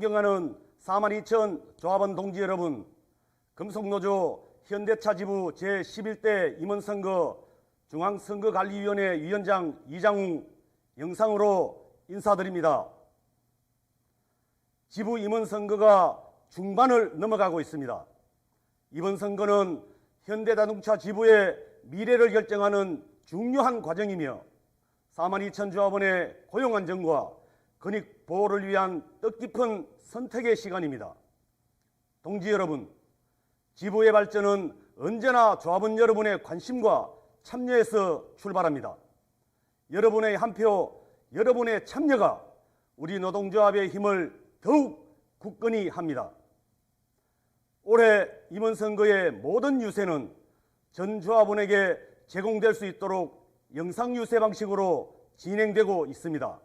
존경하는 42,000 조합원 동지 여러분, 금속노조 현대차 지부 제11대 임원선거 중앙선거관리위원회 위원장 이장웅 영상으로 인사드립니다. 지부 임원선거가 중반을 넘어가고 있습니다. 이번 선거는 현대자동차 지부의 미래를 결정하는 중요한 과정이며 42,000 조합원의 고용 안정과 근익 보호를 위한 뜻깊은 선택의 시간입니다. 동지 여러분, 지부의 발전은 언제나 조합원 여러분의 관심과 참여에서 출발합니다. 여러분의 한 표, 여러분의 참여가 우리 노동조합의 힘을 더욱 굳건히 합니다. 올해 이번 선거의 모든 유세는 전 조합원에게 제공될 수 있도록 영상 유세 방식으로 진행되고 있습니다.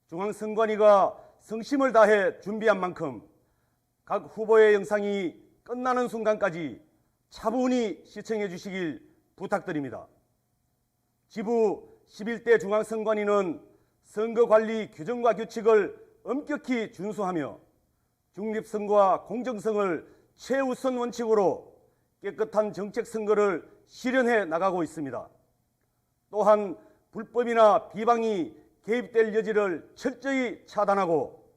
중앙선관위가 성심을 다해 준비한 만큼 각 후보의 영상이 끝나는 순간까지 차분히 시청해 주시길 부탁드립니다. 지부 11대 중앙선관위는 선거관리 규정과 규칙을 엄격히 준수하며 중립성과 공정성을 최우선 원칙으로 깨끗한 정책 선거를 실현해 나가고 있습니다. 또한 불법이나 비방이 개입될 여지를 철저히 차단하고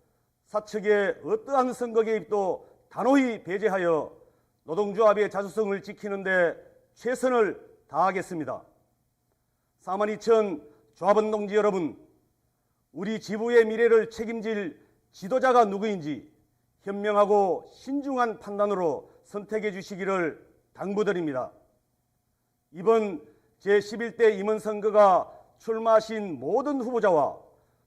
사측의 어떠한 선거 개입도 단호히 배제하여 노동조합의 자주성을 지키는 데 최선을 다하겠습니다. 42,000 조합원 동지 여러분, 우리 지부의 미래를 책임질 지도자가 누구인지 현명하고 신중한 판단으로 선택해 주시기를 당부드립니다. 이번 제11대 임원선거가 출마하신 모든 후보자와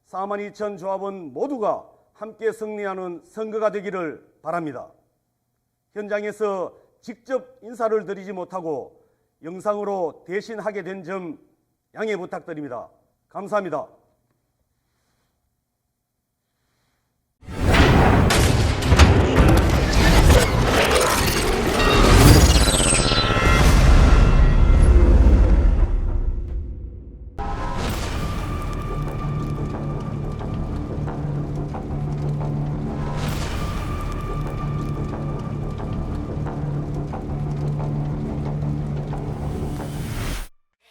42,000 조합원 모두가 함께 승리하는 선거가 되기를 바랍니다. 현장에서 직접 인사를 드리지 못하고 영상으로 대신하게 된 점 양해 부탁드립니다. 감사합니다.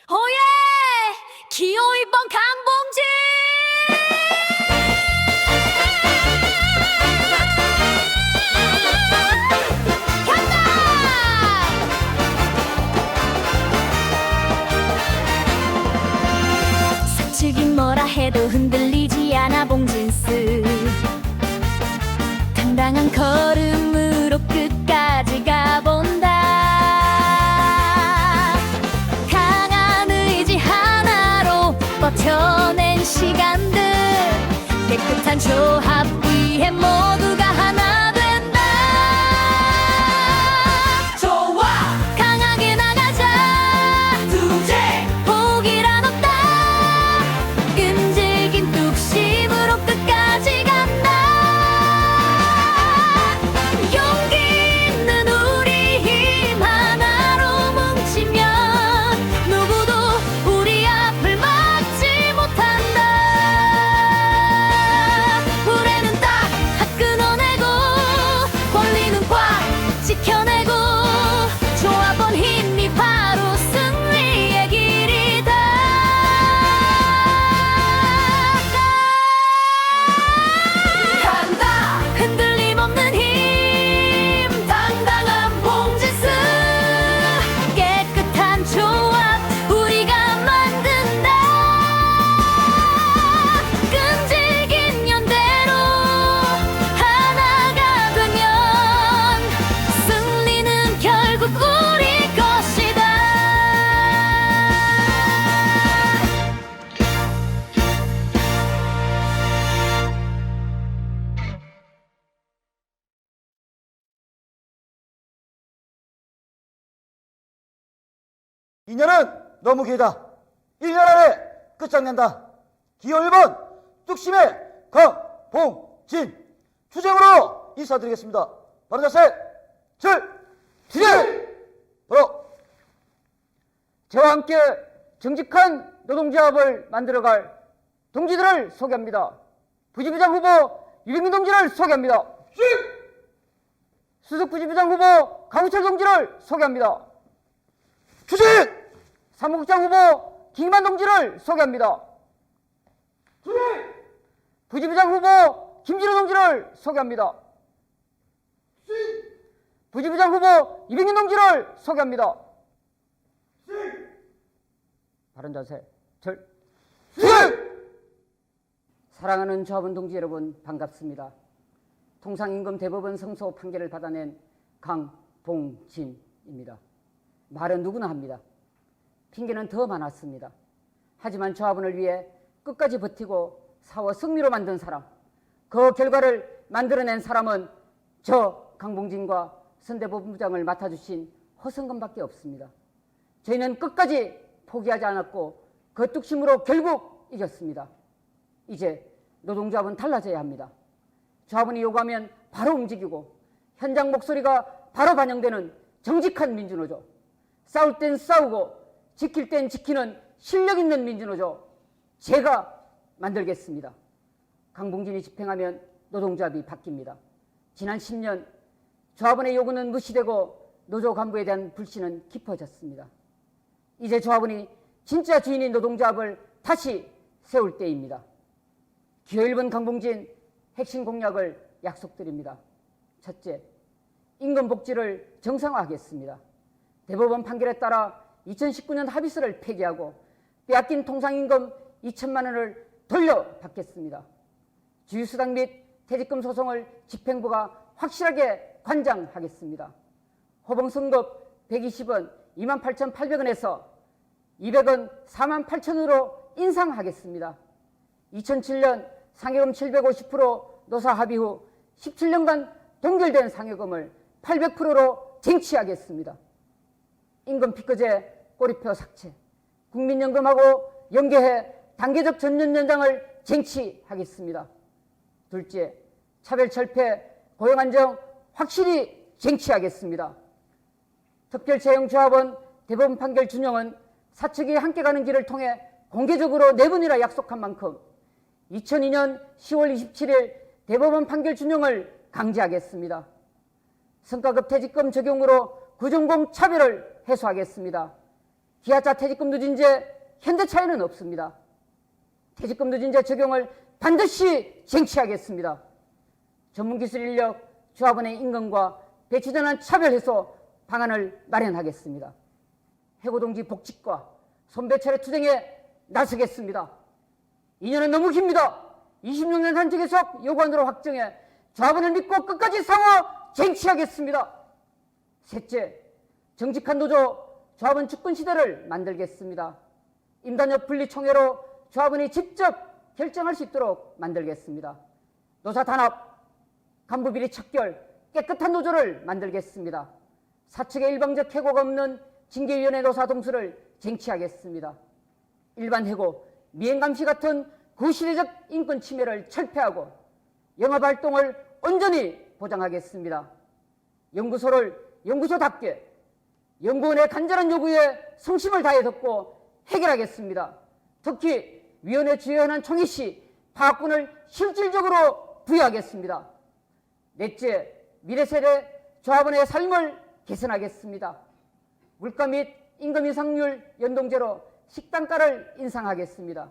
오예! 기호 1번 강봉진! 간다! 사측이 뭐라 해도 흔들리지 않아 봉진스 당당한 걸음으로 끝까지 가본다. 버텨낸 시간들 깨끗한 조합 위에 모두가 하나 된다. 좋아 강하게 나가자 투쟁 포기란 없다. 끈질긴 뚝심으로 끝까지 간다. 용기 있는 우리 힘 하나로 뭉치면 누구도 우리 앞을 막지 못한다. 불에는 딱 끊어내고 권리는 꽉 지켜내고 조합원 힘이 바로 승리의 길이다. 간다 흔들림 없는 힘 당당한 봉지스 깨끗한 조합 우리가 만든다. 끈질긴 연대로 하나가 되면 승리는 결국 우리 것이다. 인연은 너무 길다. 1년 안에 끝장낸다. 기호 1번 뚝심의 강봉진 추정으로 인사드리겠습니다. 바로 자세 출발! 바로 저와 함께 정직한 노동조합을 만들어갈 동지들을 소개합니다. 부지부장 후보 유병민 동지를 소개합니다. 수석 부지부장 후보 강우철 동지를 소개합니다. 추진! 사무국장 후보 김만 동지를 소개합니다. 부지부장 후보 김진호 동지를 소개합니다. 부지부장 후보 이병민 동지를 소개합니다. 바른 자세, 사랑하는 조합원 동지 여러분, 반갑습니다. 통상임금 대법원 승소 판결을 받아낸 강봉진입니다. 말은 누구나 합니다. 핑계는 더 많았습니다. 하지만 조합원을 위해 끝까지 버티고 사와 승리로 만든 사람, 그 결과를 만들어낸 사람은 저 강봉진과 선대본부장을 맡아주신 허성근밖에 없습니다. 저희는 끝까지 포기하지 않았고 그 뚝심으로 결국 이겼습니다. 이제 노동조합은 달라져야 합니다. 조합원이 요구하면 바로 움직이고 현장 목소리가 바로 반영되는 정직한 민주노조, 싸울 땐 싸우고 지킬 땐 지키는 실력 있는 민주노조 제가 만들겠습니다. 강봉진이 집행하면 노동조합이 바뀝니다. 지난 10년 조합원의 요구는 무시되고 노조 간부에 대한 불신은 깊어졌습니다. 이제 조합원이 진짜 주인인 노동조합을 다시 세울 때입니다. 기호 1번 강봉진 핵심 공약을 약속드립니다. 첫째, 임금 복지를 정상화하겠습니다. 대법원 판결에 따라 2019년 합의서를 폐기하고 빼앗긴 통상임금 2천만 원을 돌려받겠습니다. 주휴수당 및 퇴직금 소송을 집행부가 확실하게 관장하겠습니다. 호봉승급 120원 28,800원에서 200원 48,000원으로 인상하겠습니다. 2007년 상여금 750% 노사 합의 후 17년간 동결된 상여금을 800%로 쟁취하겠습니다. 임금 피크제 꼬리표 삭제, 국민연금하고 연계해 단계적 전년 연장을 쟁취하겠습니다. 둘째, 차별 철폐, 고용 안정 확실히 쟁취하겠습니다. 특별채용조합원 대법원 판결 준용은 사측이 함께 가는 길을 통해 공개적으로 4번이나 약속한 만큼 2002년 10월 27일 대법원 판결 준용을 강제하겠습니다. 성과급 퇴직금 적용으로 구전공 차별을 해소하겠습니다. 기아차 퇴직금 누진제 현대차에는 없습니다. 퇴직금 누진제 적용을 반드시 쟁취하겠습니다. 전문기술 인력, 조합원의 임금과 배치전환 차별 해소 방안을 마련하겠습니다. 해고동지 복직과 손배철의 투쟁에 나서겠습니다. 2년은 너무 깁니다. 26년 한직에서 요구안으로 확정해 조합원을 믿고 끝까지 상호 쟁취하겠습니다. 셋째, 정직한 노조 조합원 주권 시대를 만들겠습니다. 임단협 분리총회로 조합원이 직접 결정할 수 있도록 만들겠습니다. 노사 단합, 간부비리 척결, 깨끗한 노조를 만들겠습니다. 사측의 일방적 해고가 없는 징계위원회 노사 동수를 쟁취하겠습니다. 일반 해고, 미행감시 같은 구시대적 인권 침해를 철폐하고 영업활동을 온전히 보장하겠습니다. 연구소를 연구소답게 연구원의 간절한 요구에 성심을 다해 듣고 해결하겠습니다. 특히 위원회 주요 현안 총회 시 파악권을 실질적으로 부여하겠습니다. 넷째, 미래세대 조합원의 삶을 개선하겠습니다. 물가 및 임금 인상률 연동제로 식단가를 인상하겠습니다.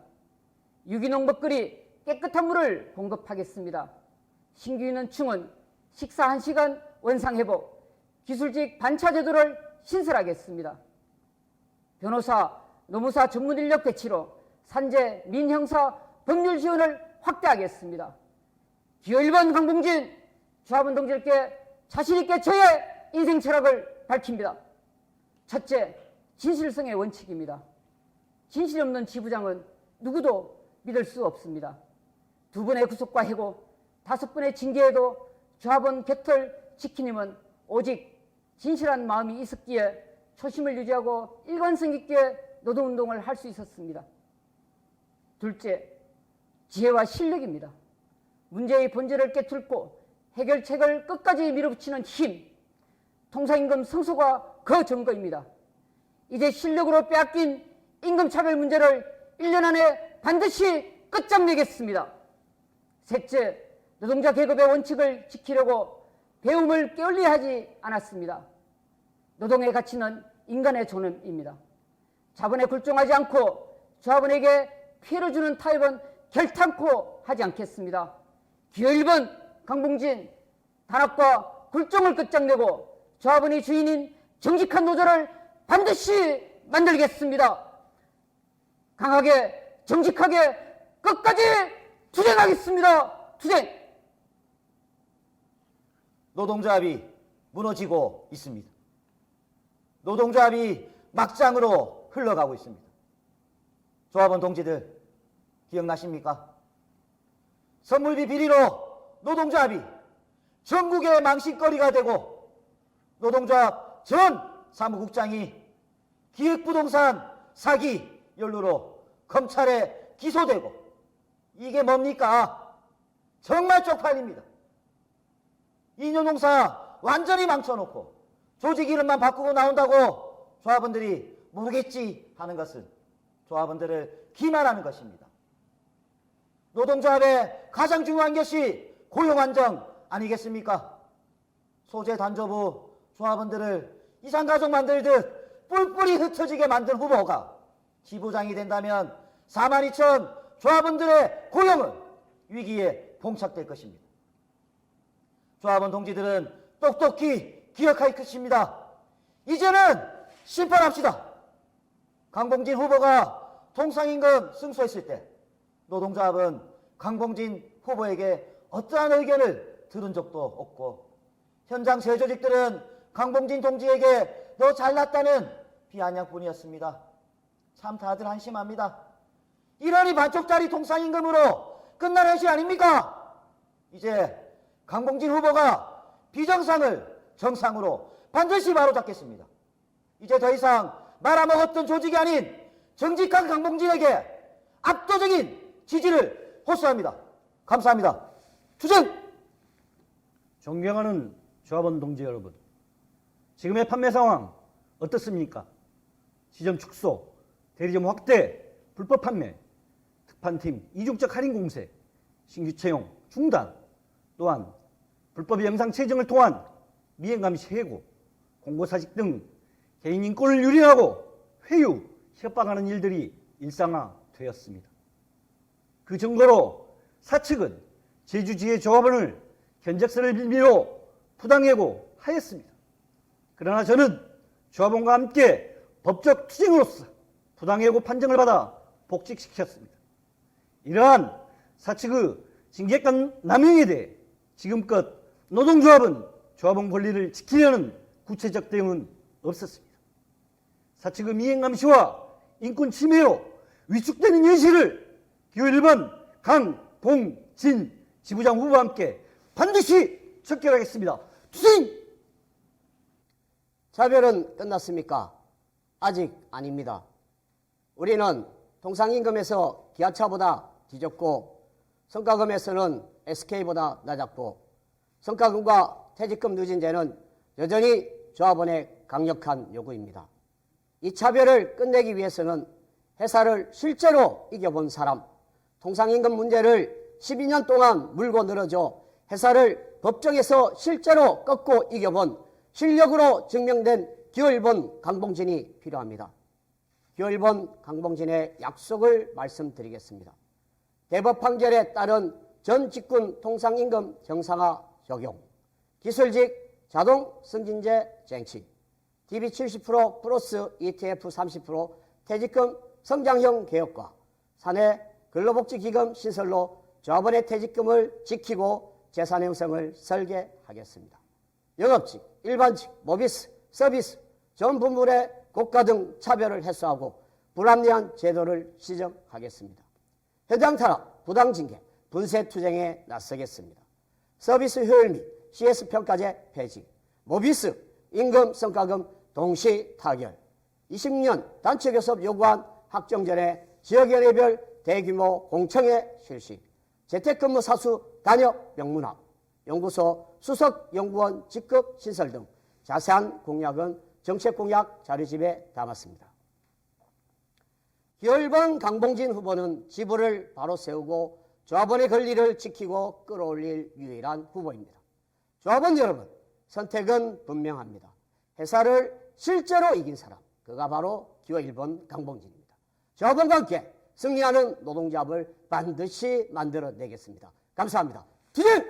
유기농 먹거리 깨끗한 물을 공급하겠습니다. 신규 인원층은 식사 1시간 원상회복, 기술직 반차 제도를 신설하겠습니다. 변호사, 노무사 전문 인력 배치로 산재, 민형사 법률 지원을 확대하겠습니다. 기호 1번 강봉진 조합원 동지들께 자신있게 저의 인생 철학을 밝힙니다. 첫째, 진실성의 원칙입니다. 진실 없는 지부장은 누구도 믿을 수 없습니다. 2번의 구속과 해고, 5번의 징계에도 조합원 곁을 지키님은 오직 진실한 마음이 있었기에 초심을 유지하고 일관성 있게 노동운동을 할 수 있었습니다. 둘째, 지혜와 실력입니다. 문제의 본질을 깨뚫고 해결책을 끝까지 밀어붙이는 힘, 통상임금 승소가 그 증거입니다. 이제 실력으로 빼앗긴 임금차별 문제를 1년 안에 반드시 끝장내겠습니다. 셋째, 노동자 계급의 원칙을 지키려고 배움을 게을리 하지 않았습니다. 노동의 가치는 인간의 존엄입니다. 자본에 굴종하지 않고 조합원에게 피해를 주는 타협은 결탄코 하지 않겠습니다. 기호 1번 강봉진, 단합과 굴종을 끝장내고 조합원이 주인인 정직한 노조를 반드시 만들겠습니다. 강하게 정직하게 끝까지 투쟁하겠습니다. 투쟁! 노동조합이 무너지고 있습니다. 노동조합이 막장으로 흘러가고 있습니다. 조합원 동지들 기억나십니까? 선물비 비리로 노동조합이 전국의 망신거리가 되고 노동조합 전 사무국장이 기획부동산 사기 연루로 검찰에 기소되고 이게 뭡니까? 정말 쪽팔립니다. 2년 농사 완전히 망쳐놓고 조직 이름만 바꾸고 나온다고 조합원들이 모르겠지 하는 것은 조합원들을 기만하는 것입니다. 노동조합의 가장 중요한 것이 고용 안정 아니겠습니까? 소재 단조부 조합원들을 이산가족 만들듯 뿔뿔이 흩어지게 만든 후보가 지부장이 된다면 42,000 조합원들의 고용은 위기에 봉착될 것입니다. 조합원 동지들은 똑똑히 기억할 것입니다. 이제는 심판합시다. 강봉진 후보가 통상임금 승소했을 때 노동조합은 강봉진 후보에게 어떠한 의견을 들은 적도 없고 현장 재조직들은 강봉진 동지에게 너 잘났다는 비아냥뿐이었습니다. 참 다들 한심합니다. 1원이 반쪽짜리 통상임금으로 끝날 것이 아닙니까? 이제 강봉진 후보가 비정상을 정상으로 반드시 바로잡겠습니다. 이제 더 이상 말아먹었던 조직이 아닌 정직한 강봉진에게 압도적인 지지를 호소합니다. 감사합니다. 투쟁! 존경하는 조합원 동지 여러분, 지금의 판매 상황 어떻습니까? 지점 축소, 대리점 확대, 불법 판매, 특판팀, 이중적 할인 공세, 신규 채용 중단, 또한 불법 영상 채정을 통한 미행감시 해고, 공고사직 등 개인 인권을 유린하고 회유, 협박하는 일들이 일상화되었습니다. 그 증거로 사측은 제주지회 조합원을 견적서를 빌미로 부당해고하였습니다. 그러나 저는 조합원과 함께 법적 투쟁으로서 부당해고 판정을 받아 복직시켰습니다. 이러한 사측의 징계권 남용에 대해 지금껏 노동조합은 조합원 권리를 지키려는 구체적 대응은 없었습니다. 사측의 미행감시와 인권 침해로 위축되는 현실을 기호 1번 강봉진 지부장 후보와 함께 반드시 척결하겠습니다. 투쟁! 차별은 끝났습니까? 아직 아닙니다. 우리는 통상임금에서 기아차보다 뒤졌고 성과금에서는 SK보다 낮았고 성과금과 퇴직금 누진제는 여전히 조합원의 강력한 요구입니다. 이 차별을 끝내기 위해서는 회사를 실제로 이겨본 사람, 통상임금 문제를 12년 동안 물고 늘어져 회사를 법정에서 실제로 꺾고 이겨본 실력으로 증명된 기호 1번 강봉진이 필요합니다. 기호 1번 강봉진의 약속을 말씀드리겠습니다. 대법 판결에 따른 전 직군 통상임금 정상화 적용, 기술직 자동 승진제 쟁취, DB 70% 플러스 ETF 30% 퇴직금 성장형 개혁과 사내 근로복지기금 신설로 조합원의 퇴직금을 지키고 재산 형성을 설계하겠습니다. 영업직, 일반직, 모비스, 서비스, 전 분물의 고가 등 차별을 해소하고 불합리한 제도를 시정하겠습니다. 현장 탄압, 부당징계, 분쇄투쟁에 나서겠습니다. 서비스 효율 및 CS평가제 폐지, 모비스, 임금, 성과금 동시 타결, 20년 단체교섭 요구안 학정전에 지역연회별 대규모 공청회 실시, 재택근무 사수 단역 명문화, 연구소 수석연구원 직급 신설 등 자세한 공약은 정책공약 자료집에 담았습니다. 기호 1번 강봉진 후보는 지부를 바로 세우고 조합원의 권리를 지키고 끌어올릴 유일한 후보입니다. 조합원 여러분, 선택은 분명합니다. 회사를 실제로 이긴 사람, 그가 바로 기호 1번 강봉진입니다. 조합원과 함께 승리하는 노동조합을 반드시 만들어내겠습니다. 감사합니다. 투쟁!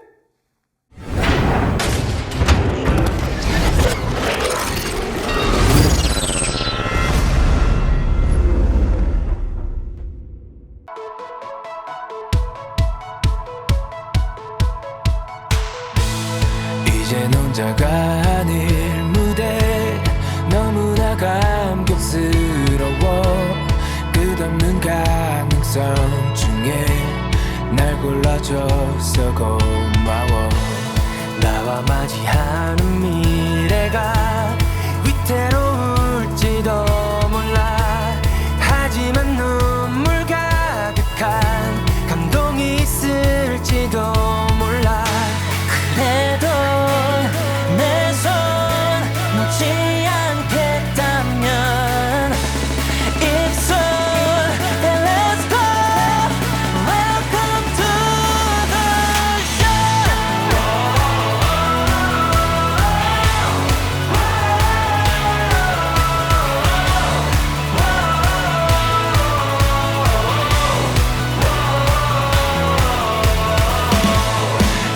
이젠 혼자가 아닐 무대 너무나 감격스러워 끝없는 가능성 중에 날 골라줘서 고마워 나와 맞이하는 미래가 위태로울지도 몰라 하지만 눈물 가득한 감동이 있을지도 몰라 그래도 내 손 놓지 않겠다면 It's on and let's go Welcome to the show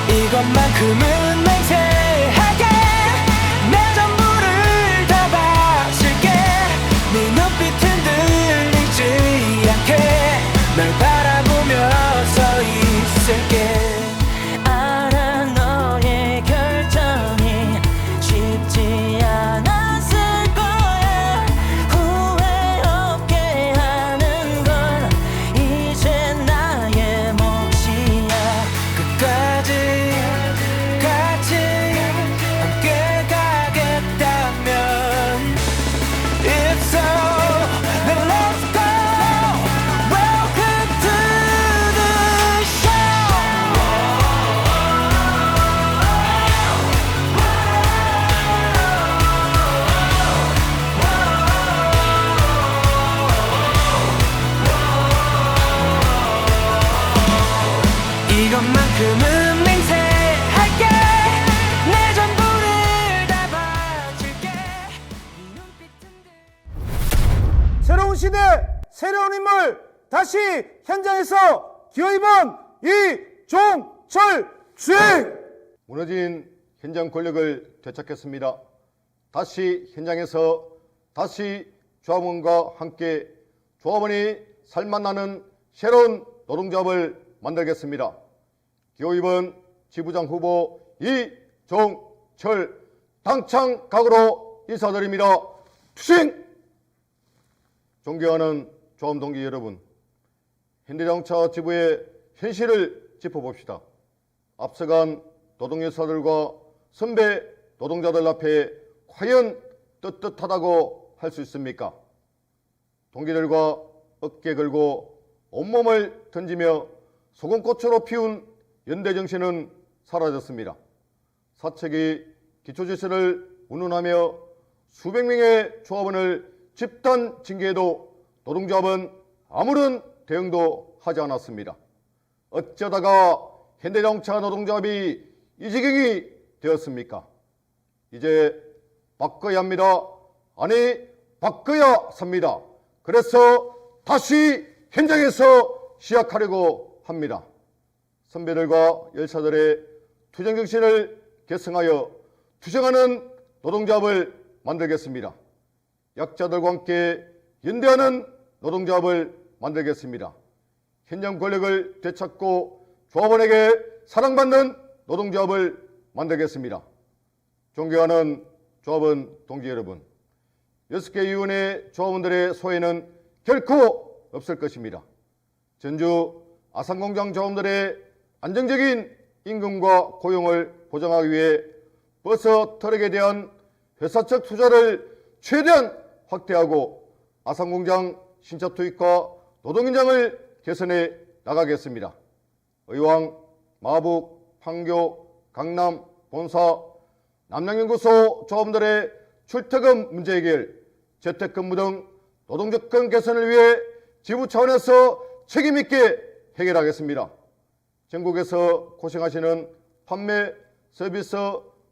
이것만큼은 맹세하게 내 전부를 다 바칠게 네 눈빛 흔들리지 않게 널 바라보며 서 있을게 알아 너의 결정이 쉽지 않았을 거야 후회 없게 하는 건 이제 나의 몫이야 끝까지 같이 함께 가겠다면 It's so then let's go Welcome to the show 이것만큼은 맹세할게 내 전부를 다 바칠게 네 눈빛 흔들 새로운 시대, 새로운 인물, 다시 현장에서 기호 2번 이종철 주행! 무너진 현장 권력을 되찾겠습니다. 다시 현장에서 다시 조합원과 함께 조합원이 살맛나는 새로운 노동조합을 만들겠습니다. 기호 2번 지부장 후보 이종철 당창 각오로 인사드립니다. 투쟁! 존경하는 조합 동기 여러분, 현대자동차 지부의 현실을 짚어봅시다. 앞서간 노동여사들과 선배 노동자들 앞에 과연 떳떳하다고 할 수 있습니까? 동기들과 어깨 걸고 온몸을 던지며 소금꽃으로 피운 연대정신은 사라졌습니다. 사측이 기초질서를 운운하며 수백 명의 조합원을 집단 징계해도 노동조합은 아무런 대응도 하지 않았습니다. 어쩌다가 현대자동차 노동조합이 이 지경이 되었습니까? 이제 바꿔야 합니다. 아니, 바꿔야 삽니다. 그래서 다시 현장에서 시작하려고 합니다. 선배들과 열사들의 투쟁정신을 계승하여 투쟁하는 노동조합을 만들겠습니다. 약자들과 함께 연대하는 노동조합을 만들겠습니다. 현장 권력을 되찾고 조합원에게 사랑받는 노동조합을 만들겠습니다. 존경하는 조합원 동지 여러분, 6개 위원회 조합원들의 소외는 결코 없을 것입니다. 전주 아산공장 조합원들의 안정적인 임금과 고용을 보장하기 위해 버스 트럭에 대한 회사 측 투자를 최대한 확대하고 아산공장 신차 투입과 노동현장을 개선해 나가겠습니다. 의왕, 마북, 판교, 강남, 본사, 남양연구소 조합원들의 출퇴근 문제 해결, 재택근무 등 노동조건 개선을 위해 지부 차원에서 책임있게 해결하겠습니다. 전국에서 고생하시는 판매, 서비스,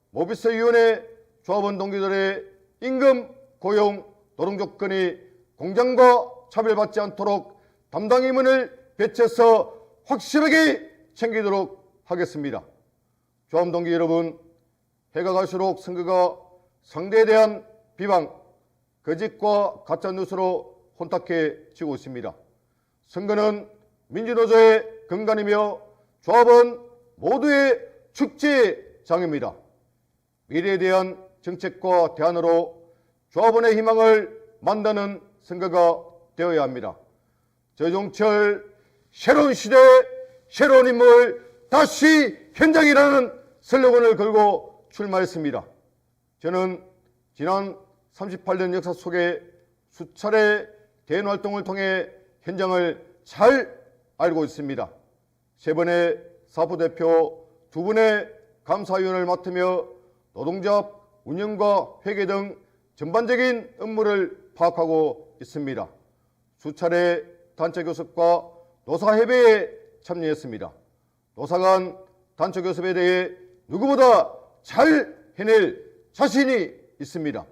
모비스위원회 조합원 동기들의 임금, 고용, 노동 조건이 공정과 차별받지 않도록 담당 임원을 배치해서 확실하게 챙기도록 하겠습니다. 조합원 동기 여러분, 해가 갈수록 선거가 상대에 대한 비방, 거짓과 가짜뉴스로 혼탁해지고 있습니다. 선거는 민주노조의 근간이며 조합원 모두의 축제장입니다. 미래에 대한 정책과 대안으로 조합원의 희망을 만드는 선거가 되어야 합니다. 저종철 새로운 시대 새로운 인물 다시 현장이라는 슬로건을 걸고 출마했습니다. 저는 지난 38년 역사 속에 수차례 대응 활동을 통해 현장을 잘 알고 있습니다. 3번의 사부대표, 2번의 감사위원을 맡으며 노동조합 운영과 회계 등 전반적인 업무를 파악하고 있습니다. 수차례 단체 교섭과 노사협의회에 참여했습니다. 노사 간 단체 교섭에 대해 누구보다 잘 해낼 자신이 있습니다.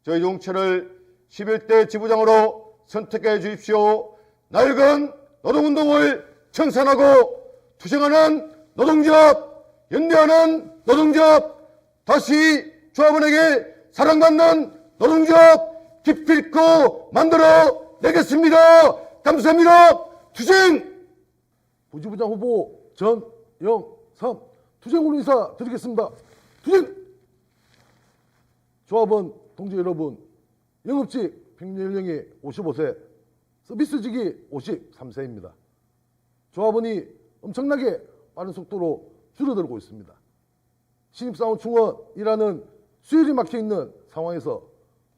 저희 종철을 11대 지부장으로 선택해 주십시오. 낡은 노동운동을 청산하고 투쟁하는 노동조합, 연대하는 노동조합, 다시 조합원에게 사랑받는 노동조합 기필코 만들어 내겠습니다. 감사합니다. 투쟁! 부지부장 후보 전영삼 투쟁으로 인사드리겠습니다. 투쟁! 조합원 동지 여러분, 영업직 평균 연령이 55세, 서비스직이 53세입니다. 조합원이 엄청나게 빠른 속도로 줄어들고 있습니다. 신입사원 충원이라는 수율이 막혀있는 상황에서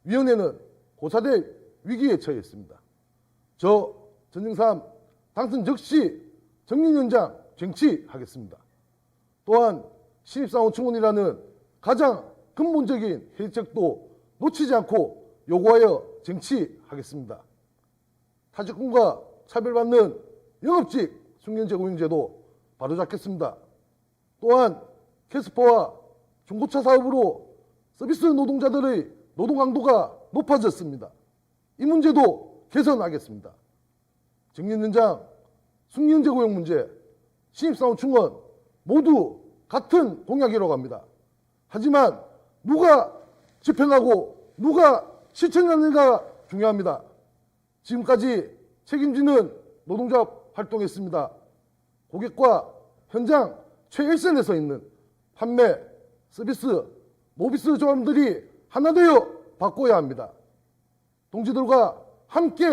위원회는 고사될 위기에 처해 있습니다. 저 전영삼 당선 즉시 정년연장 쟁취하겠습니다. 또한 신입사원 충원이라는 가장 근본적인 혜택도 놓치지 않고 요구하여 쟁취하겠습니다. 타직군과 차별받는 영업직 숙련제고용제도 바로잡겠습니다. 또한 캐스퍼와 중고차 사업으로 서비스 노동자들의 노동 강도가 높아졌습니다. 이 문제도 개선하겠습니다. 정년연장, 숙련제 고용 문제, 신입사원 충원 모두 같은 공약이라고 합니다. 하지만 누가 집행하고 누가 실천하는가 중요합니다. 지금까지 책임지는 노동조합 활동했습니다. 고객과 현장 최일선에 서 있는 판매, 서비스, 모비스 조합들이 하나 되어 바꿔야 합니다. 동지들과 함께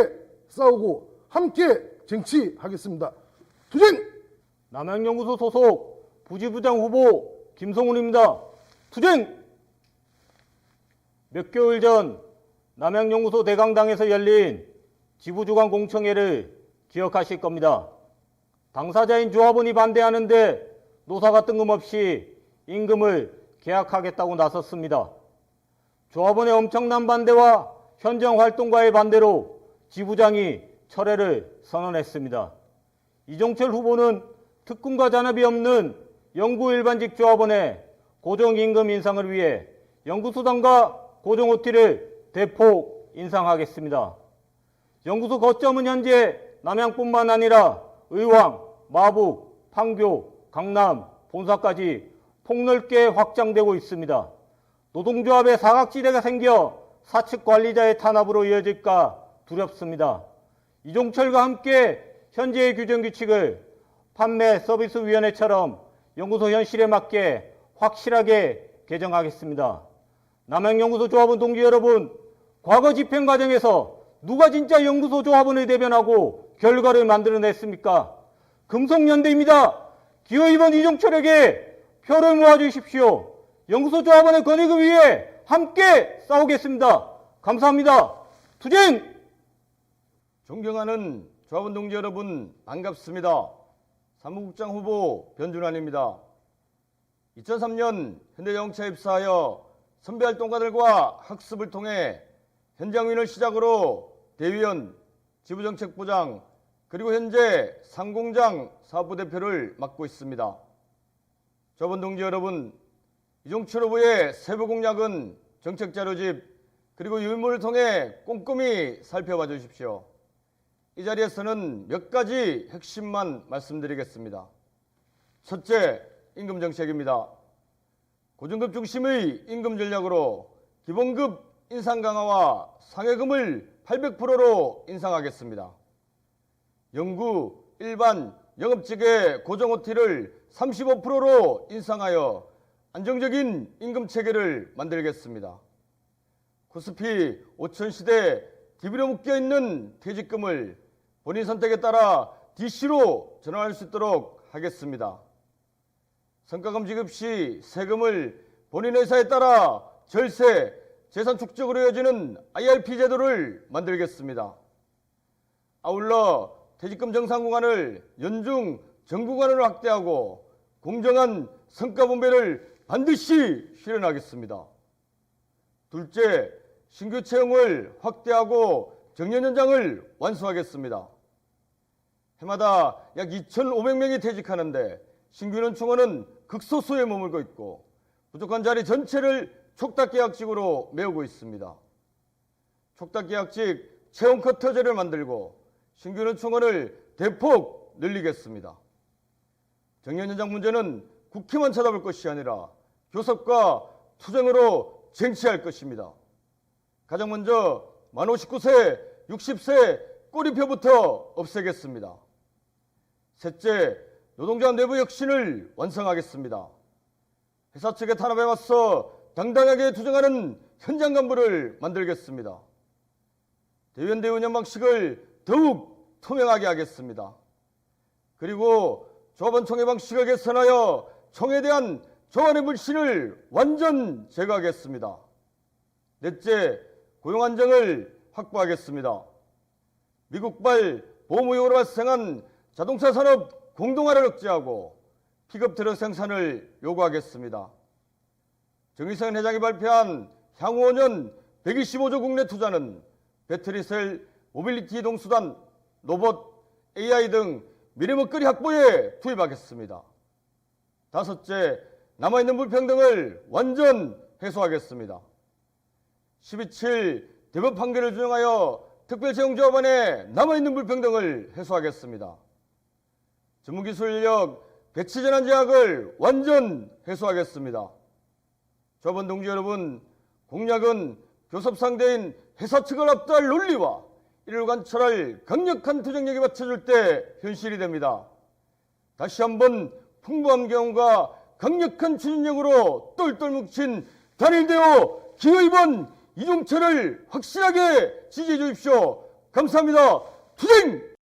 싸우고 함께 쟁취하겠습니다. 투쟁! 남양연구소 소속 부지부장 후보 김성훈입니다. 투쟁! 몇 개월 전 남양연구소 대강당에서 열린 지부주간 공청회를 기억하실 겁니다. 당사자인 조합원이 반대하는데 노사가 뜬금없이 임금을 계약하겠다고 나섰습니다. 조합원의 엄청난 반대와 현장 활동가의 반대로 지부장이 철회를 선언했습니다. 이종철 후보는 특권과 잔업이 없는 연구 일반직 조합원의 고정임금 인상을 위해 연구수당과 고정 OT를 대폭 인상하겠습니다. 연구소 거점은 현재 남양뿐만 아니라 의왕, 마북, 판교, 강남, 본사까지 폭넓게 확장되고 있습니다. 노동조합의 사각지대가 생겨 사측 관리자의 탄압으로 이어질까 두렵습니다. 이종철과 함께 현재의 규정 규칙을 판매 서비스위원회처럼 연구소 현실에 맞게 확실하게 개정하겠습니다. 남양연구소 조합원 동지 여러분, 과거 집행 과정에서 누가 진짜 연구소 조합원을 대변하고 결과를 만들어냈습니까? 금속연대입니다. 기호위원 이종철에게 표를 모아주십시오. 연구소 조합원의 권익을 위해 함께 싸우겠습니다. 감사합니다. 투쟁! 존경하는 조합원 동지 여러분, 반갑습니다. 사무국장 후보 변준환입니다. 2003년 현대자동차에 입사하여 선배활동가들과 학습을 통해 현장위원을 시작으로 대위원, 지부정책부장, 그리고 현재 상공장 사업부대표를 맡고 있습니다. 조합원 동지 여러분, 이종철 후보의 세부 공약은 정책 자료집 그리고 유인물을 통해 꼼꼼히 살펴봐 주십시오. 이 자리에서는 몇 가지 핵심만 말씀드리겠습니다. 첫째, 임금 정책입니다. 고중급 중심의 임금 전략으로 기본급 인상 강화와 상해금을 800%로 인상하겠습니다. 영구, 일반, 영업직의 고정 OT를 35%로 인상하여 안정적인 임금 체계를 만들겠습니다. 코스피 5천 시대 DB로 묶여있는 퇴직금을 본인 선택에 따라 DC로 전환할 수 있도록 하겠습니다. 성과금 지급 시 세금을 본인 회사에 따라 절세, 재산 축적으로 이어지는 IRP 제도를 만들겠습니다. 아울러 퇴직금 정상 구간을 연중 정구간으로 확대하고 공정한 성과 분배를 반드시 실현하겠습니다. 둘째, 신규 채용을 확대하고 정년 연장을 완수하겠습니다. 해마다 약 2,500명이 퇴직하는데 신규 인원 충원은 극소수에 머물고 있고 부족한 자리 전체를 촉탁계약직으로 메우고 있습니다. 촉탁계약직 채용 커터제를 만들고 신규 인원 충원을 대폭 늘리겠습니다. 정년 연장 문제는 국회만 쳐다볼 것이 아니라 교섭과 투쟁으로 쟁취할 것입니다. 가장 먼저 만 59세, 60세 꼬리표부터 없애겠습니다. 셋째, 노동자 내부 혁신을 완성하겠습니다. 회사 측의 탄압에 맞서 당당하게 투쟁하는 현장 간부를 만들겠습니다. 대의원대 운영 방식을 더욱 투명하게 하겠습니다. 그리고 조합원 총회 방식을 개선하여 총회에 대한 조합원의 불신을 완전 제거하겠습니다. 넷째, 고용 안정을 확보하겠습니다. 미국발 보호무역으로 발생한 자동차 산업 공동화를 억제하고 픽업 트럭 생산을 요구하겠습니다. 정의선 회장이 발표한 향후 5년 125조 국내 투자는 배터리셀, 모빌리티 이동수단, 로봇, AI 등 미래 먹거리 확보에 투입하겠습니다. 다섯째, 남아있는 불평등을 완전 해소하겠습니다. 12.7 대법 판결을 준용하여 특별채용조합안에 남아있는 불평등을 해소하겠습니다. 전문기술인력 배치전환 제약을 완전 해소하겠습니다. 조합원 동지 여러분, 공약은 교섭 상대인 회사 측을 압도할 논리와 이를 관철할 강력한 투쟁력에 받쳐줄 때 현실이 됩니다. 다시 한번 풍부한 경험과 강력한 추진력으로 똘똘 뭉친 단일대오 기호 2번 이종철을 확실하게 지지해 주십시오. 감사합니다. 투쟁!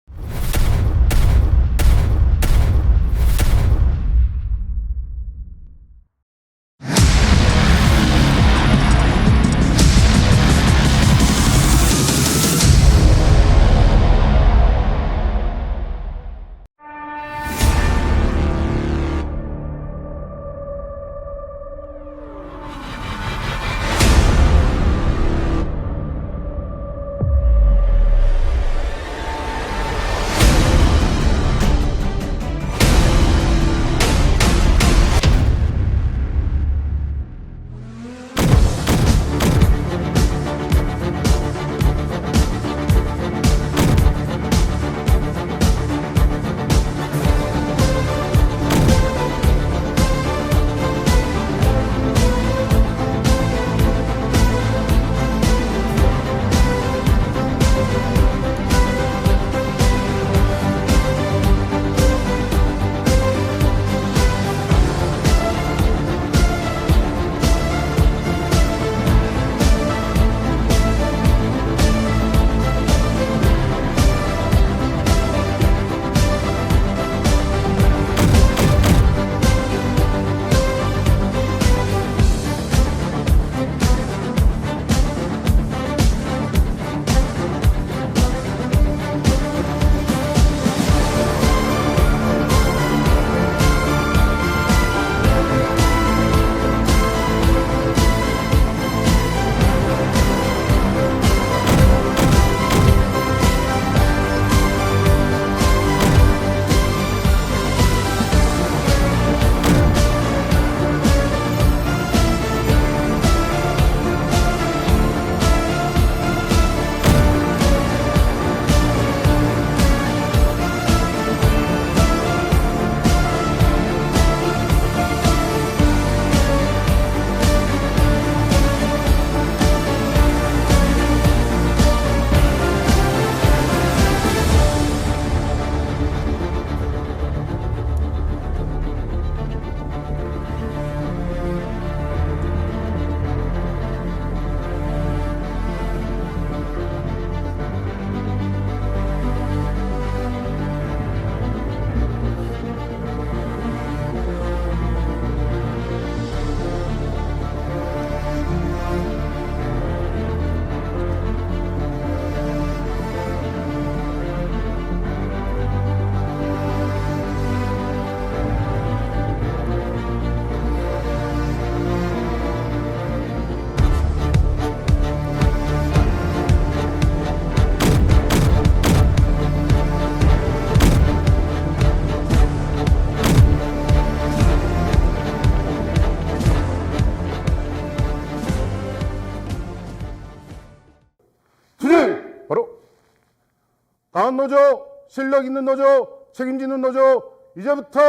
강한 노조, 실력 있는 노조, 책임지는 노조, 이제부터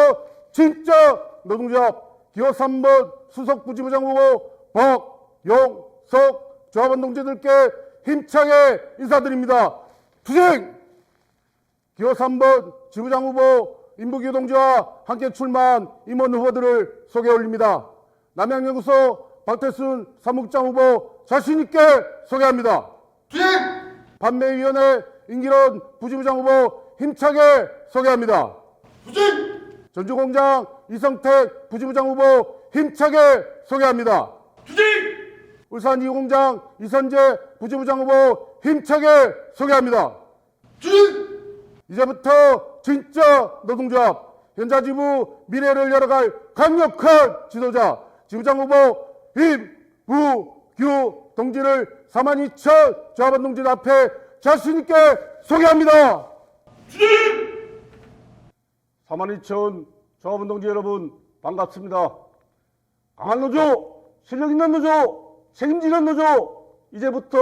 진짜 노동조합 기호 3번 수석 부지부장 후보 박용석 조합원 동지들께 힘차게 인사드립니다. 투쟁! 기호 3번 지부장 후보 임부규 동지와 함께 출마한 임원 후보들을 소개해 올립니다. 남양연구소 박태순 사무국장 후보 자신있게 소개합니다. 투쟁! 판매위원회 임기론 부지부장 후보 힘차게 소개합니다. 투쟁! 전주공장 이성택 부지부장 후보 힘차게 소개합니다. 투쟁! 울산 2공장 이선재 부지부장 후보 힘차게 소개합니다. 투쟁! 이제부터 진짜 노동조합, 현자지부 미래를 열어갈 강력한 지도자, 지부장 후보 임부규 동지를 42,000 조합원 동지들 앞에 자신있게 소개합니다. 42,000 조합원 동지 여러분 반갑습니다. 강한 노조, 실력 있는 노조, 책임지는 노조, 이제부터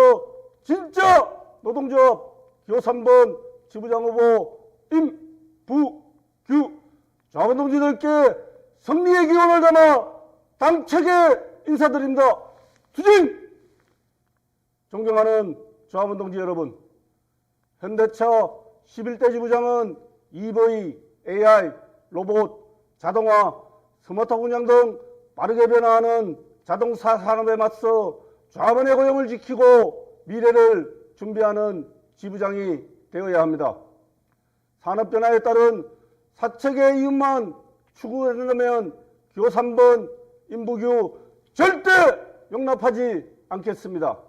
진짜 노동조합 기호 3번 지부장 후보 임부규 조합원 동지들께 승리의 기원을 담아 당차게 인사드립니다. 투쟁! 존경하는 조합원 동지 여러분, 현대차 11대 지부장은 EV, AI, 로봇, 자동화, 스마트 공장 등 빠르게 변화하는 자동차 산업에 맞서 조합원의 고용을 지키고 미래를 준비하는 지부장이 되어야 합니다. 산업 변화에 따른 사책의 이윤만 추구한다면 기호 3번 임부규 절대 용납하지 않겠습니다.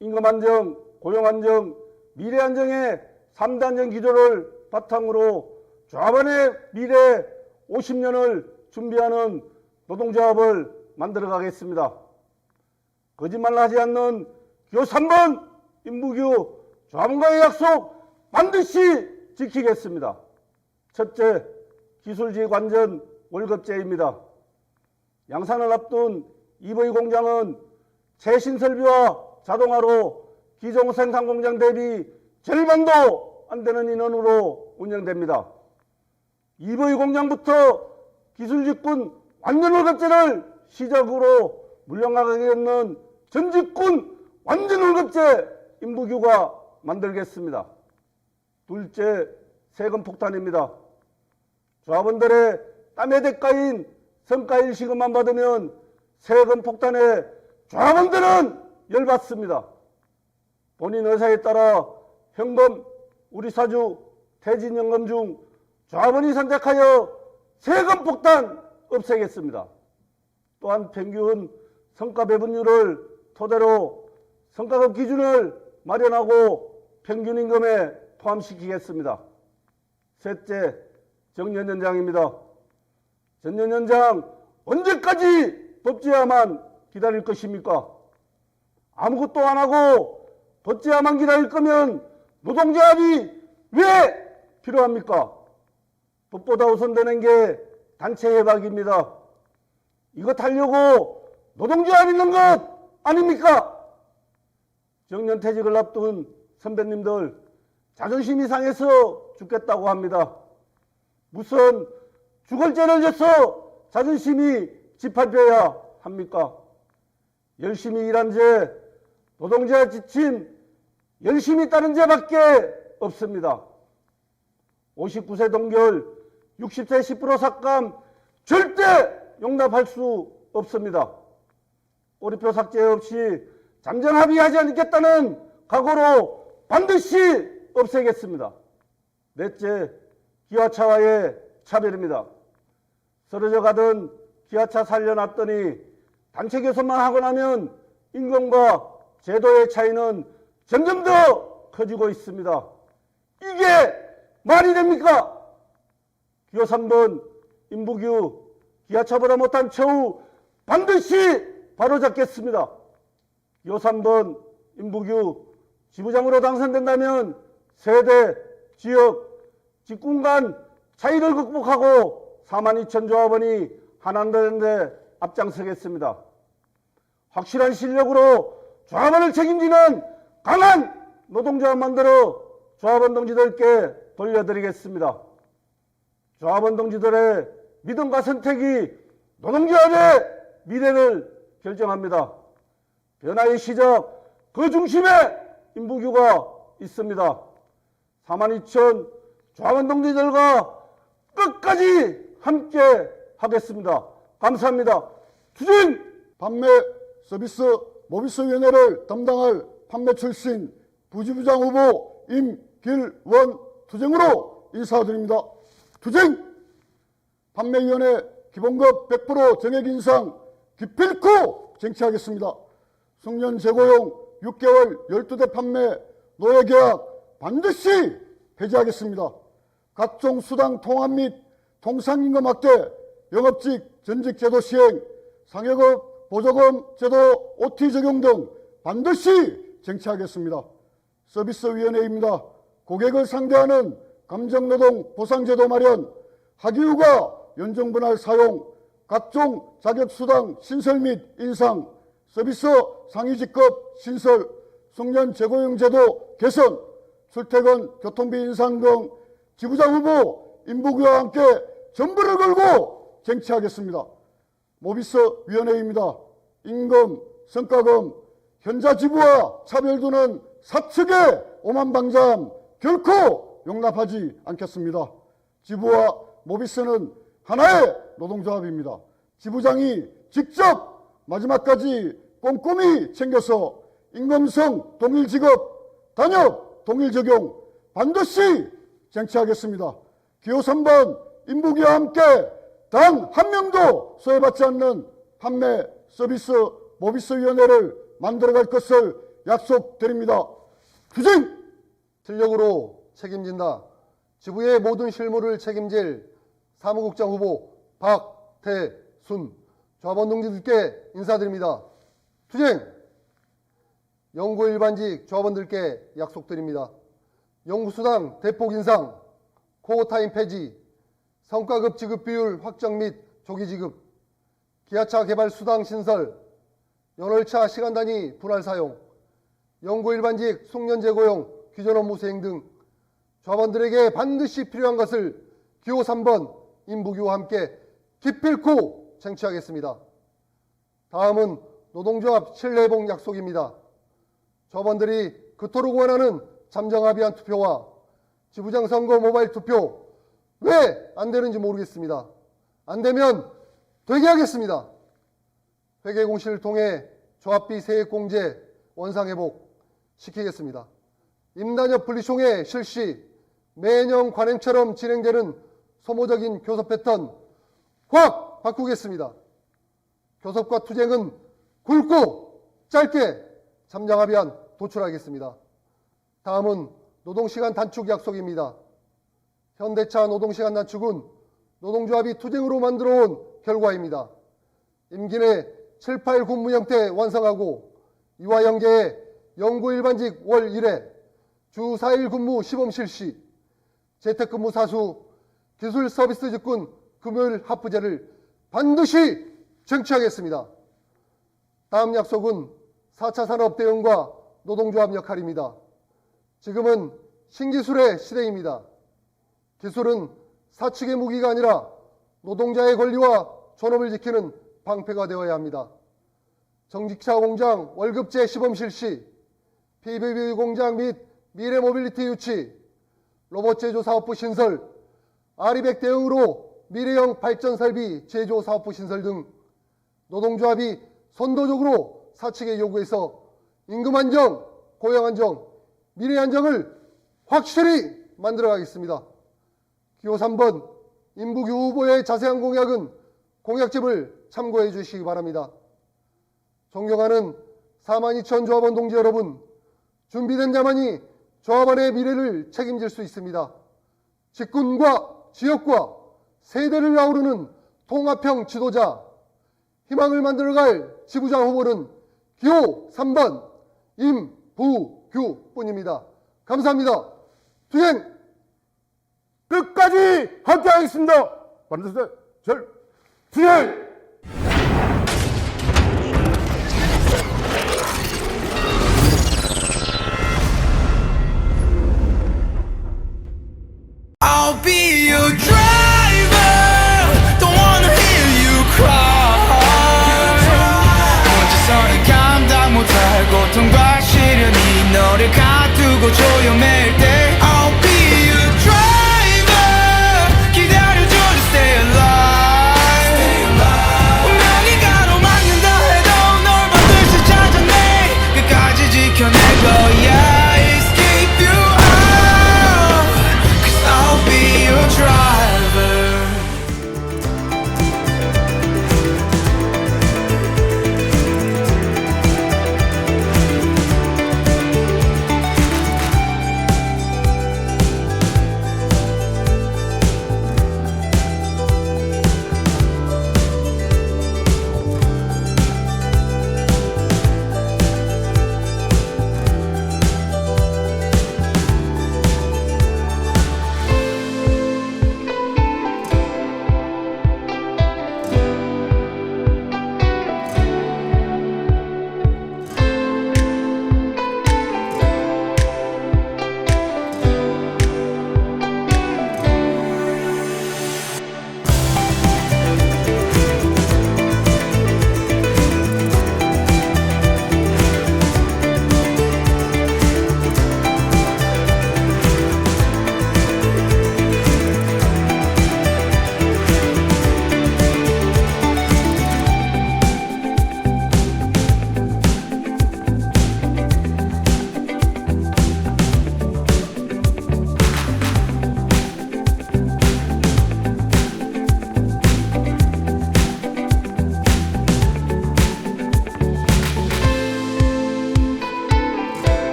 임금 안정, 고용 안정, 미래 안정의 3대 안정 기조를 바탕으로 조합원의 미래 50년을 준비하는 노동조합을 만들어 가겠습니다. 거짓말 하지 않는 기호 3번 임부규 조합원과의 약속 반드시 지키겠습니다. 첫째, 기술직 완전 월급제입니다. 양산을 앞둔 EV 공장은 최신 설비와 자동화로 기존 생산 공장 대비 절반도 안 되는 인원으로 운영됩니다. EV 공장부터 기술직군 완전 월급제를 시작으로 물량화하겠는 전직군 완전 월급제 임부규가 만들겠습니다. 둘째, 세금 폭탄입니다. 조합원들의 땀의 대가인 성과일시금만 받으면 세금 폭탄에 조합원들은 열받습니다. 본인 의사에 따라 현금, 우리사주, 퇴직연금 중 조합원이 선택하여 세금 폭탄 없애겠습니다. 또한 평균 성과 배분율을 토대로 성과급 기준을 마련하고 평균 임금에 포함시키겠습니다. 셋째, 정년연장입니다. 정년연장 언제까지 법제화만 기다릴 것입니까? 아무것도 안 하고 법제화만 기다릴 거면 노동조합이 왜 필요합니까? 법보다 우선되는 게 단체 협약입니다. 이것 하려고 노동조합 있는 것 아닙니까? 정년퇴직을 앞둔 선배님들 자존심이 상해서 죽겠다고 합니다. 무슨 주걸죄를 져서 자존심이 짓밟혀야 합니까? 열심히 일한 죄, 노동자 지침, 열심히 따른 죄밖에 없습니다. 59세 동결, 60세 10% 삭감 절대 용납할 수 없습니다. 꼬리표 삭제 없이 잠정 합의하지 않겠다는 각오로 반드시 없애겠습니다. 넷째, 기아차와의 차별입니다. 쓰러져 가던 기아차 살려놨더니 단체 교섭만 하고 나면 임금과 제도의 차이는 점점 더 커지고 있습니다. 이게 말이 됩니까? 기호 3번 임부규 기아차보다 못한 처우 반드시 바로잡겠습니다. 기호 3번 임부규 지부장으로 당선된다면 세대, 지역, 직군 간 차이를 극복하고 42,000 조합원이 하나되는 데 앞장서겠습니다. 확실한 실력으로 조합원을 책임지는 강한 노동조합 만들어 조합원 동지들께 돌려드리겠습니다. 조합원 동지들의 믿음과 선택이 노동조합의 미래를 결정합니다. 변화의 시작 그 중심에 인부규가 있습니다. 42,000 조합원 동지들과 끝까지 함께 하겠습니다. 감사합니다. 투쟁! 판매 서비스 모비스위원회를 담당할 판매 출신 부지부장 후보 임길원 투쟁으로 인사드립니다. 투쟁! 판매위원회 기본급 100% 정액 인상 기필코 쟁취하겠습니다. 숙련 재고용 6개월 12대 판매 노예계약 반드시 폐지하겠습니다. 각종 수당 통합 및 통상임금 확대, 영업직 전직 제도 시행, 상여급 보조금 제도 OT 적용 등 반드시 쟁취하겠습니다. 서비스위원회입니다. 고객을 상대하는 감정노동 보상제도 마련, 학위휴가 연정분할 사용, 각종 자격수당 신설 및 인상, 서비스 상위직급 신설, 숙련 재고용 제도 개선, 출퇴근 교통비 인상 등 지부장 후보 인부규와 함께 전부를 걸고 쟁취하겠습니다. 모비스위원회입니다. 임금, 성과금, 현자 지부와 차별두는 사측의 오만방자함 결코 용납하지 않겠습니다. 지부와 모비스는 하나의 노동조합입니다. 지부장이 직접 마지막까지 꼼꼼히 챙겨서 임금성 동일지급, 단협 동일적용 반드시 쟁취하겠습니다. 기호 3번 인부규와 함께 단 한 명도 소외받지 않는 판매 서비스 모비스위원회를 만들어갈 것을 약속드립니다. 투쟁! 전력으로 책임진다. 지부의 모든 실무를 책임질 사무국장 후보 박태순 조합원 동지들께 인사드립니다. 투쟁! 연구 일반직 조합원들께 약속드립니다. 연구수당 대폭 인상, 코어타임 폐지, 성과급 지급 비율 확정 및 조기 지급, 기아차 개발 수당 신설, 연월차 시간 단위 분할 사용, 연구 일반직 숙련 재고용 기존 업무 수행 등 조합원들에게 반드시 필요한 것을 기호 3번 인부규와 함께 기필코 쟁취하겠습니다. 다음은 노동조합 신뢰회복 약속입니다. 조합원들이 그토록 원하는 잠정합의안 투표와 지부장 선거 모바일 투표 왜 안 되는지 모르겠습니다. 안 되면 되게 하겠습니다. 회계공시를 통해 조합비 세액 공제 원상회복 시키겠습니다. 임단협 분리총회 실시, 매년 관행처럼 진행되는 소모적인 교섭 패턴 확 바꾸겠습니다. 교섭과 투쟁은 굵고 짧게 잠정합의안 도출하겠습니다. 다음은 노동시간 단축 약속입니다. 현대차 노동시간 단축은 노동조합이 투쟁으로 만들어온 결과입니다. 임기 내 7.8 근무 형태 완성하고 이와 연계해 연구 일반직 월 1회, 주 4일 근무 시범 실시, 재택근무 사수, 기술 서비스 직군 금요일 하프제를 반드시 쟁취하겠습니다. 다음 약속은 4차 산업 대응과 노동조합 역할입니다. 지금은 신기술의 시대입니다. 기술은 사측의 무기가 아니라 노동자의 권리와 존엄을 지키는 방패가 되어야 합니다. 정직차 공장 월급제 시범 실시, PBB 공장 및 미래 모빌리티 유치, 로봇 제조 사업부 신설, 아리백 대응으로 미래형 발전 설비 제조 사업부 신설 등 노동조합이 선도적으로 사측의 요구에서 임금 안정, 고용 안정, 미래 안정을 확실히 만들어 가겠습니다. 기호 3번 인부규 후보의 자세한 공약은 공약집을 참고해 주시기 바랍니다. 존경하는 42,000 조합원 동지 여러분, 준비된 자만이 조합원의 미래를 책임질 수 있습니다. 직군과 지역과 세대를 아우르는 통합형 지도자, 희망을 만들어갈 지부장 후보는 기호 3번 임부규뿐입니다. 감사합니다. 투쟁! 끝까지 함께하겠습니다. 반드시 투쟁!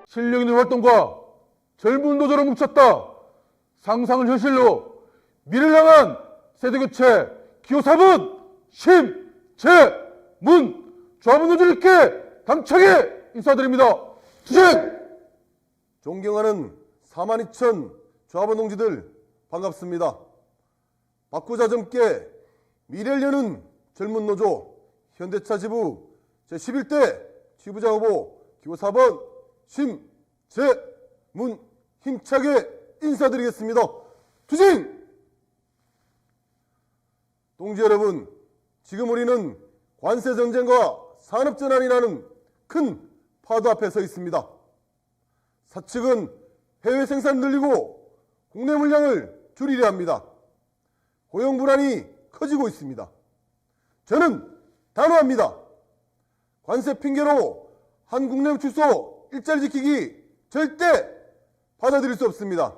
실력 있는 활동과 젊은 노조로 뭉쳤다. 상상을 현실로 미래를 향한 세대교체 기호 4번 심재문 조합원 노조님께 당차게 인사드립니다. 투쟁! 존경하는 42,000 조합원 동지들 반갑습니다. 바꾸자 젊게 미래를 여는 젊은 노조 현대차 지부 제11대 지부장 후보 기호 4번 심재문 힘차게 인사드리겠습니다. 투쟁! 동지 여러분, 지금 우리는 관세 전쟁과 산업 전환이라는 큰 파도 앞에 서 있습니다. 사측은 해외 생산 늘리고 국내 물량을 줄이려 합니다. 고용 불안이 커지고 있습니다. 저는 단호합니다. 관세 핑계로 한국 내 축소 일자리 지키기 절대 받아들일 수 없습니다.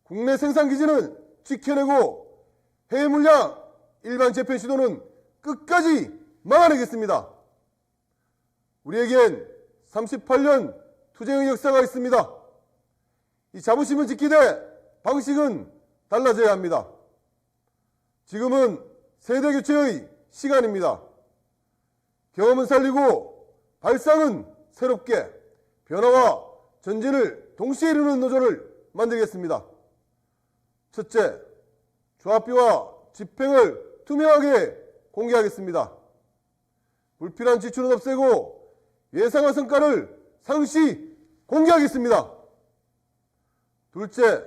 국내 생산 기지는 지켜내고 해외 물량 일반 재편 시도는 끝까지 막아내겠습니다. 우리에겐 38년 투쟁의 역사가 있습니다. 이 자부심을 지키되 방식은 달라져야 합니다. 지금은 세대 교체의 시간입니다. 경험은 살리고 발상은 새롭게 변화와 전진을 동시에 이루는 노조를 만들겠습니다. 첫째, 조합비와 집행을 투명하게 공개하겠습니다. 불필요한 지출은 없애고 예상한 성과를 상시 공개하겠습니다. 둘째,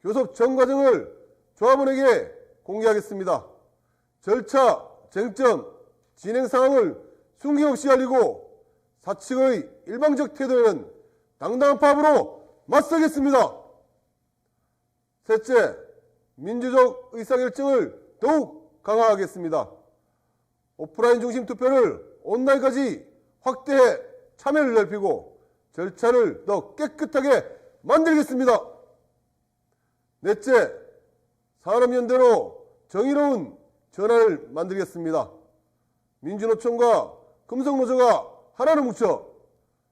교섭 전 과정을 조합원에게 공개하겠습니다. 절차, 쟁점, 진행 상황을 숨김없이 알리고 사측의 일방적 태도에는 당당한 파업으로 맞서겠습니다. 셋째, 민주적 의사결정을 더욱 강화하겠습니다. 오프라인 중심 투표를 온라인까지 확대해 참여를 넓히고 절차를 더 깨끗하게 만들겠습니다. 넷째, 산업연대로 정의로운 전환을 만들겠습니다. 민주노총과 금속노조가 하나로 뭉쳐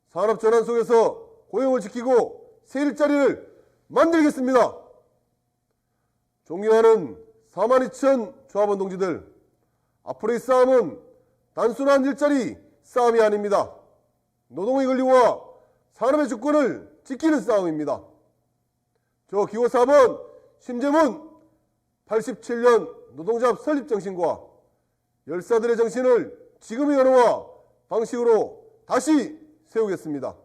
산업전환 속에서 고용을 지키고 새 일자리를 만들겠습니다. 존경하는 42,000 조합원 동지들, 앞으로의 싸움은 단순한 일자리 싸움이 아닙니다. 노동의 권리와 산업의 주권을 지키는 싸움입니다. 저 기호 4번 심재문 87년 노동조합 설립 정신과 열사들의 정신을 지금의 언어와 방식으로 다시 세우겠습니다.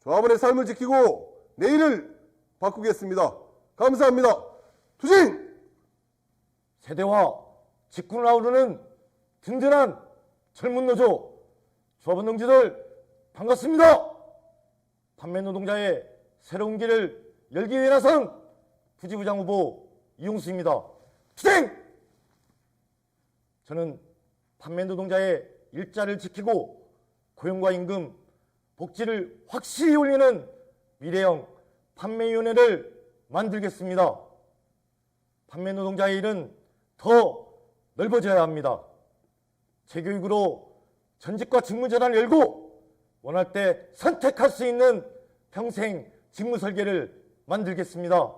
조합원의 삶을 지키고 내일을 바꾸겠습니다. 감사합니다. 투쟁! 세대와 직군을 아우르는 든든한 젊은 노조 조합원 동지들 반갑습니다. 판매 노동자의 새로운 길을 열기 위해 나선 부지부장 후보 이용수입니다. 투쟁! 저는 판매 노동자의 일자를 지키고 고용과 임금, 복지를 확실히 올리는 미래형 판매위원회를 만들겠습니다. 판매 노동자의 일은 더 넓어져야 합니다. 재교육으로 전직과 직무 전환을 열고 원할 때 선택할 수 있는 평생 직무 설계를 만들겠습니다.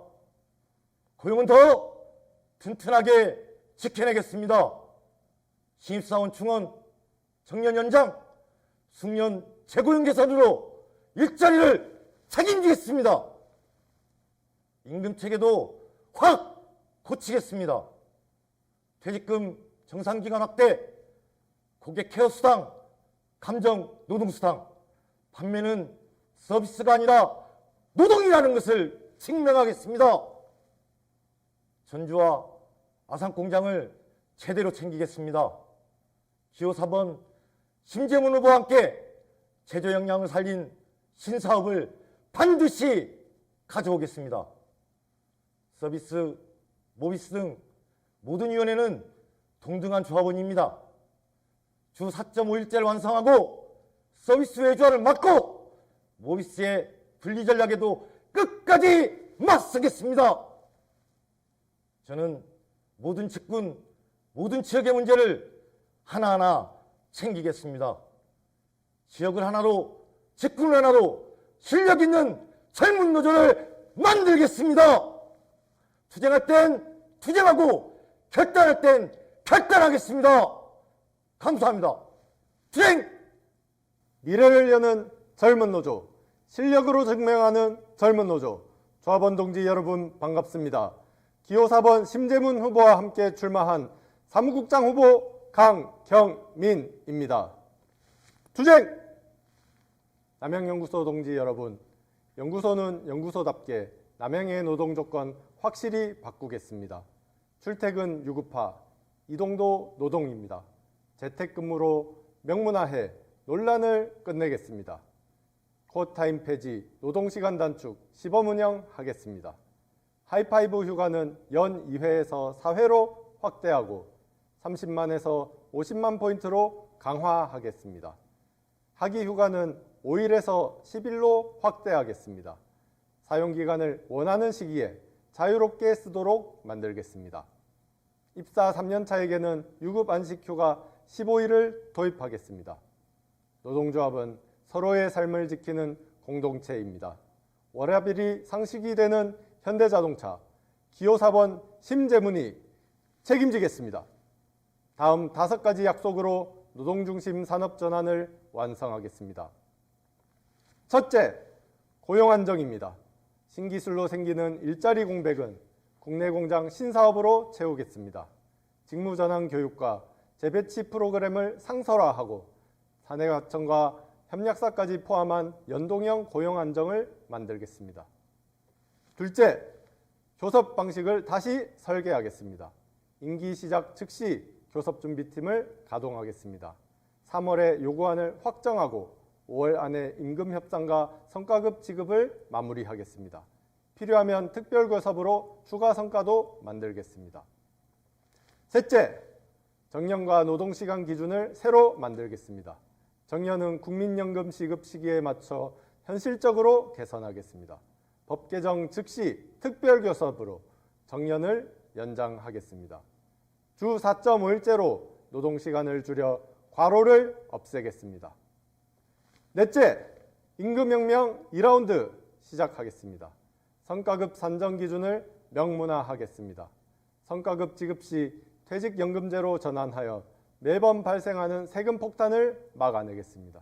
고용은 더 튼튼하게 지켜내겠습니다. 신입사원 충원, 정년 연장, 숙련 재고용 개선으로 일자리를 책임지겠습니다. 임금 체계도 확 고치겠습니다. 퇴직금 정상기간 확대, 고객 케어 수당, 감정 노동 수당, 판매는 서비스가 아니라 노동이라는 것을 증명하겠습니다. 전주와 아산 공장을 제대로 챙기겠습니다. 기호 4번 심재문 후보와 함께 제조 역량을 살린 신사업을 반드시 가져오겠습니다. 서비스, 모비스 등 모든 위원회는 동등한 조합원입니다. 주 4.5일제를 완성하고 서비스 외주화를 막고 모비스의 분리 전략에도 끝까지 맞서겠습니다. 저는 모든 직군, 모든 지역의 문제를 하나하나 챙기겠습니다. 지역을 하나로 직군 하나로 실력 있는 젊은 노조를 만들겠습니다. 투쟁할 땐 투쟁하고 결단할 땐 결단하겠습니다. 감사합니다. 투쟁! 미래를 여는 젊은 노조, 실력으로 증명하는 젊은 노조, 조합원 동지 여러분 반갑습니다. 기호 4번 심재문 후보와 함께 출마한 사무국장 후보 강경민입니다. 투쟁! 남양연구소 동지 여러분, 연구소는 연구소답게 남양의 노동 조건 확실히 바꾸겠습니다. 출퇴근 유급화, 이동도 노동입니다. 재택근무로 명문화해 논란을 끝내겠습니다. 코어타임 폐지, 노동시간 단축, 시범 운영하겠습니다. 하이파이브 휴가는 연 2회에서 4회로 확대하고 30만에서 50만 포인트로 강화하겠습니다. 하기 휴가는 5일에서 10일로 확대하겠습니다. 사용기간을 원하는 시기에 자유롭게 쓰도록 만들겠습니다. 입사 3년차에게는 유급 안식휴가 15일을 도입하겠습니다. 노동조합은 서로의 삶을 지키는 공동체입니다. 월화bil이 상식이 되는 현대자동차 기호 4번 심재문이 책임지겠습니다. 다음 5가지 약속으로 노동중심 산업전환을 완성하겠습니다. 첫째, 고용 안정입니다. 신기술로 생기는 일자리 공백은 국내 공장 신사업으로 채우겠습니다. 직무전환 교육과 재배치 프로그램을 상설화하고 사내과천과 협약사까지 포함한 연동형 고용 안정을 만들겠습니다. 둘째, 교섭 방식을 다시 설계하겠습니다. 임기 시작 즉시 교섭준비팀을 가동하겠습니다. 3월에 요구안을 확정하고 5월 안에 임금 협상과 성과급 지급을 마무리하겠습니다. 필요하면 특별교섭으로 추가 성과도 만들겠습니다. 셋째, 정년과 노동시간 기준을 새로 만들겠습니다. 정년은 국민연금 시급 시기에 맞춰 현실적으로 개선하겠습니다. 법 개정 즉시 특별교섭으로 정년을 연장하겠습니다. 주 4.5일제로 노동시간을 줄여 과로를 없애겠습니다. 넷째, 임금혁명 2라운드 시작하겠습니다. 성과급 산정 기준을 명문화하겠습니다. 성과급 지급 시 퇴직연금제로 전환하여 매번 발생하는 세금 폭탄을 막아내겠습니다.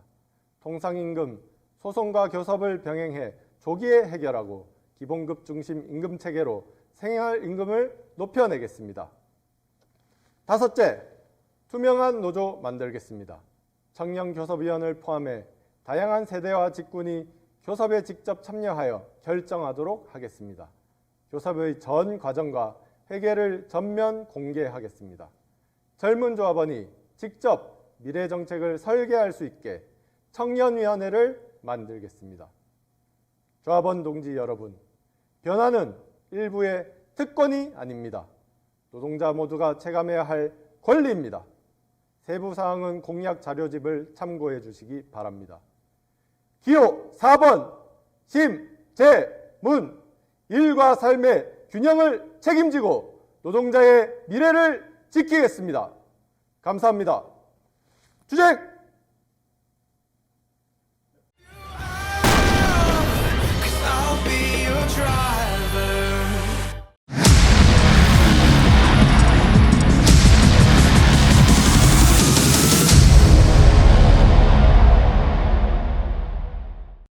통상임금, 소송과 교섭을 병행해 조기에 해결하고 기본급 중심 임금체계로 생활임금을 높여내겠습니다. 다섯째, 투명한 노조 만들겠습니다. 청년교섭위원을 포함해 다양한 세대와 직군이 교섭에 직접 참여하여 결정하도록 하겠습니다. 교섭의 전 과정과 회계를 전면 공개하겠습니다. 젊은 조합원이 직접 미래 정책을 설계할 수 있게 청년위원회를 만들겠습니다. 조합원 동지 여러분, 변화는 일부의 특권이 아닙니다. 노동자 모두가 체감해야 할 권리입니다. 세부 사항은 공약 자료집을 참고해 주시기 바랍니다. 기호 4번 심재문, 일과 삶의 균형을 책임지고 노동자의 미래를 지키겠습니다. 감사합니다. 투쟁!